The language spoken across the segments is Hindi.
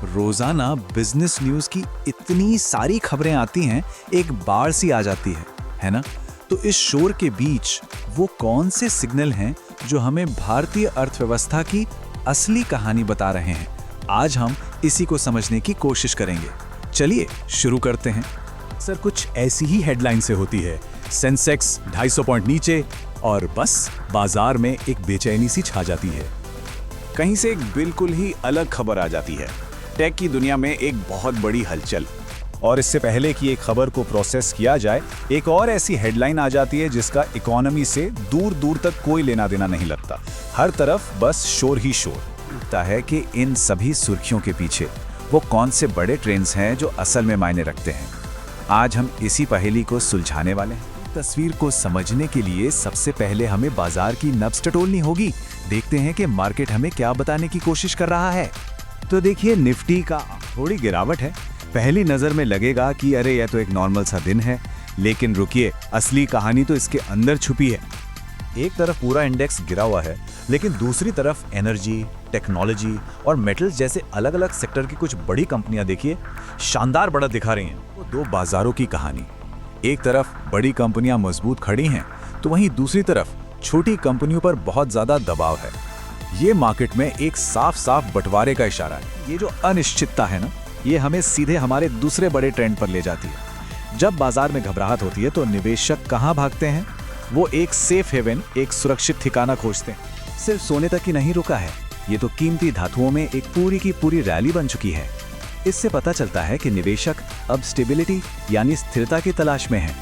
रोजाना बिजनेस न्यूज की इतनी सारी खबरें आती हैं, एक बाढ़ सी आ जाती है ना? तो इस शोर के बीच वो कौन से सिग्नल हैं जो हमें भारतीय अर्थव्यवस्था की असली कहानी बता रहे हैं? आज हम इसी को समझने की कोशिश करेंगे। चलिए शुरू करते हैं। सर, कुछ ऐसी ही हेडलाइन से होती है, सेंसेक्स 250 पॉइंट नीचे और बस बाजार में एक बेचैनी सी छा जाती है। कहीं से एक बिल्कुल ही अलग खबर आ जाती है, टेक की दुनिया में एक बहुत बड़ी हलचल। और इससे पहले कि एक खबर को प्रोसेस किया जाए, एक और ऐसी हेडलाइन आ जाती है जिसका इकोनॉमी से दूर दूर तक कोई लेना देना नहीं लगता। हर तरफ बस शोर ही शोर। लगता है कि इन सभी सुर्खियों के पीछे वो कौन से बड़े ट्रेंड्स हैं जो असल में मायने रखते हैं। आज हम इसी पहेली को सुलझाने वाले हैं। तस्वीर को समझने के लिए सबसे पहले हमें बाजार की नब्ज टटोलनी होगी। देखते हैं कि मार्केट हमें क्या बताने की कोशिश कर रहा है। तो देखिए, निफ्टी का थोड़ी गिरावट है। पहली नजर में लगेगा कि अरे यह तो एक नॉर्मल सा दिन है, लेकिन रुकिए, असली कहानी तो इसके अंदर छुपी है। एक तरफ पूरा इंडेक्स गिरा हुआ है, लेकिन दूसरी तरफ एनर्जी, टेक्नोलॉजी और मेटल्स जैसे अलग अलग सेक्टर की कुछ बड़ी कंपनियां देखिए शानदार बढ़त दिखा रही हैं। वो दो बाजारों की कहानी। एक तरफ बड़ी कंपनियां मजबूत खड़ी हैं, तो वहीं दूसरी तरफ छोटी कंपनियों पर बहुत ज्यादा दबाव है। ये मार्केट में एक साफ साफ बंटवारे का इशारा है। ये जो अनिश्चितता है ना, ये हमें सीधे हमारे दूसरे बड़े ट्रेंड पर ले जाती है। जब बाजार में घबराहट होती है तो निवेशक कहाँ भागते हैं? वो एक सेफ हेवन, एक सुरक्षित ठिकाना खोजते हैं। सिर्फ सोने तक ही नहीं रुका है, ये तो कीमती धातुओं में एक पूरी की पूरी रैली बन चुकी है। इससे पता चलता है कि निवेशक अब स्टेबिलिटी यानी स्थिरता की तलाश में है।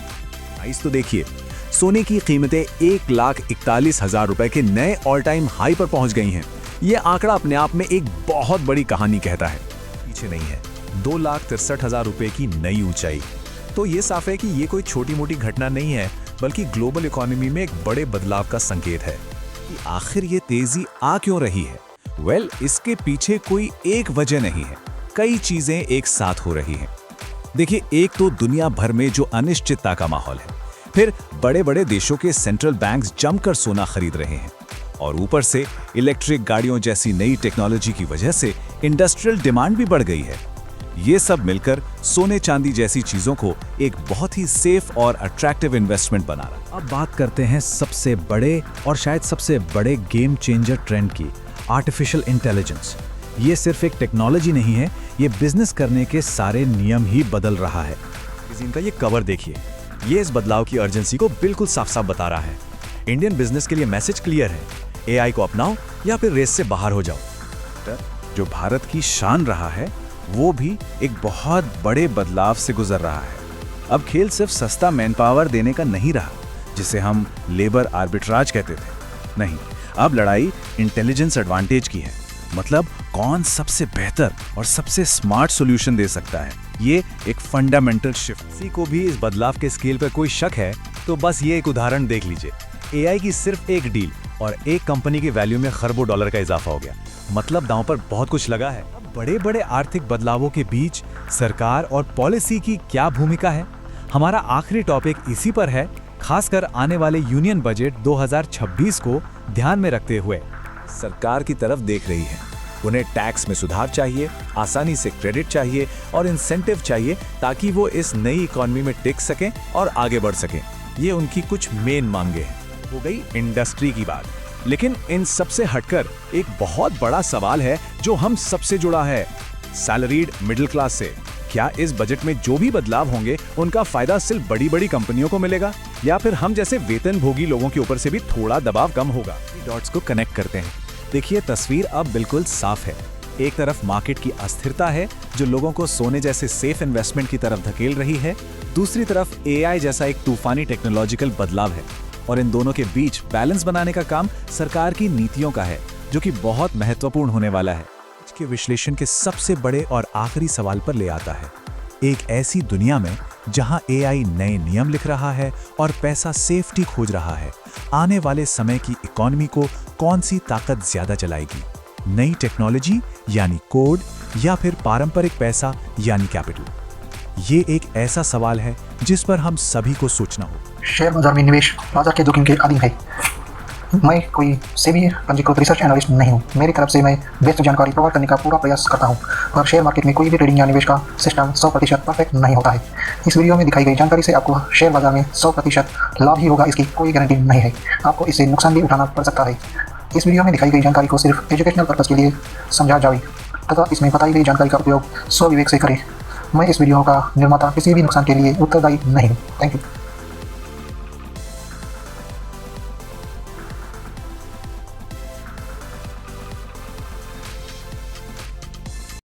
प्राइस तो देखिए, सोने की कीमतें 1,41,000 रुपए के नए ऑल टाइम हाई पर पहुंच गई हैं। ये आंकड़ा अपने आप में एक बहुत बड़ी कहानी कहता है। पीछे नहीं है, 2,63,000 रुपए की नई ऊंचाई। तो ये साफ है कि ये कोई छोटी मोटी घटना नहीं है, बल्कि ग्लोबल इकोनॉमी में एक बड़े बदलाव का संकेत है। कि आखिर ये तेजी आ क्यों रही है? वेल, इसके पीछे कोई एक वजह नहीं है, कई चीजें एक साथ हो रही हैं। देखिए, एक तो दुनिया भर में जो अनिश्चितता का माहौल है, फिर बड़े बड़े देशों के सेंट्रल बैंक्स जमकर सोना खरीद रहे हैं, और ऊपर से इलेक्ट्रिक गाड़ियों जैसी नई टेक्नोलॉजी की वजह से इंडस्ट्रियल डिमांड भी बढ़ गई है। ये सब मिलकर सोने चांदी जैसी चीजों को एक बहुत ही सेफ और अट्रैक्टिव इन्वेस्टमेंट बना रहा है। अब बात करते हैं सबसे बड़े और शायद सबसे बड़े गेम चेंजर ट्रेंड की, आर्टिफिशियल इंटेलिजेंस। ये सिर्फ एक टेक्नोलॉजी नहीं है, ये बिजनेस करने के सारे नियम ही बदल रहा है। इनका ये कवर देखिए, ये इस बदलाव की अर्जेंसी को बिल्कुल साफ साफ बता रहा है। इंडियन बिजनेस के लिए मैसेज क्लियर है, एआई को अपनाओ या फिर रेस से बाहर हो जाओ। जो भारत की शान रहा है, वो भी एक बहुत बड़े बदलाव से गुजर रहा है। अब खेल सिर्फ सस्ता मैन पावर देने का नहीं रहा, जिसे हम लेबर आर्बिट्राज कहते थे। नहीं, अब लड़ाई इंटेलिजेंस एडवांटेज की है। मतलब कौन सबसे बेहतर और सबसे स्मार्ट सॉल्यूशन दे सकता है। ये एक फंडामेंटल शिफ्ट। किसी को भी इस बदलाव के स्केल पर कोई शक है तो बस ये एक उदाहरण देख लीजिए। एआई की सिर्फ एक डील और एक कंपनी की वैल्यू में खरबों डॉलर का इजाफा हो गया। मतलब दांव पर बहुत कुछ लगा है। अब बड़े बड़े आर्थिक बदलावों के बीच सरकार और पॉलिसी की क्या भूमिका है? हमारा आखिरी टॉपिक इसी पर है, खासकर आने वाले यूनियन बजट 2026 को ध्यान में रखते हुए। सरकार की तरफ देख रही है। उन्हें टैक्स में सुधार चाहिए, आसानी से क्रेडिट चाहिए और इंसेंटिव चाहिए, ताकि वो इस नई इकोनॉमी में टिक सकें और आगे बढ़ सकें। ये उनकी कुछ मेन मांगे हैं। हो गई इंडस्ट्री की बात, लेकिन इन सबसे हटकर एक बहुत बड़ा सवाल है जो हम सबसे जुड़ा है, सैलरीड मिडिल क्लास से। क्या इस बजट में जो भी बदलाव होंगे उनका फायदा सिर्फ बड़ी बड़ी कंपनियों को मिलेगा, या फिर हम जैसे वेतनभोगी लोगों के ऊपर से भी थोड़ा दबाव कम होगा? डॉट्स को कनेक्ट करते हैं। देखिए, तस्वीर अब बिल्कुल साफ है। एक तरफ मार्केट की अस्थिरता है जो लोगों को सोने जैसे सेफ इन्वेस्टमेंट की तरफ धकेल रही है, दूसरी तरफ एआई जैसा एक तूफानी टेक्नोलॉजिकल बदलाव है। और इन दोनों के बीच बैलेंस बनाने का काम सरकार की नीतियों का है, जो कि बहुत महत्वपूर्ण होने वाला है। के विश्लेषण के सबसे बड़े और आखिरी सवाल पर ले आता है। एक ऐसी दुनिया में जहां एआई नए नियम लिख रहा है और पैसा सेफ्टी खोज रहा है, आने वाले समय की इकोनॉमी को कौन सी ताकत ज्यादा चलाएगी? नई टेक्नोलॉजी यानी कोड, या फिर पारंपरिक पैसा यानी कैपिटल? ये एक ऐसा सवाल है जिस पर हम सभी को सोचना होगा। शेयर बाजार में निवेश बाजार के जोखिम के अधीन है। मैं कोई सेबी पंजीकृत रिसर्च एनालिस्ट नहीं हूँ। मेरी तरफ से मैं बेस्ट जानकारी प्रोवाइड करने का पूरा प्रयास करता हूँ, पर शेयर मार्केट में कोई भी ट्रेडिंग या निवेश का सिस्टम 100% परफेक्ट नहीं होता है। इस वीडियो में दिखाई गई जानकारी से आपको शेयर बाजार में 100% लाभ ही होगा, इसकी कोई गारंटी नहीं है। आपको इससे नुकसान भी उठाना पड़ सकता है। इस वीडियो में दिखाई गई जानकारी को सिर्फ एजुकेशनल पर्पज़ के लिए समझा जाए तथा इसमें बताई गई जानकारी का उपयोग स्वविवेक से करें। मैं इस वीडियो का निर्माता किसी भी नुकसान के लिए उत्तरदायी नहीं हूँ। Thank you.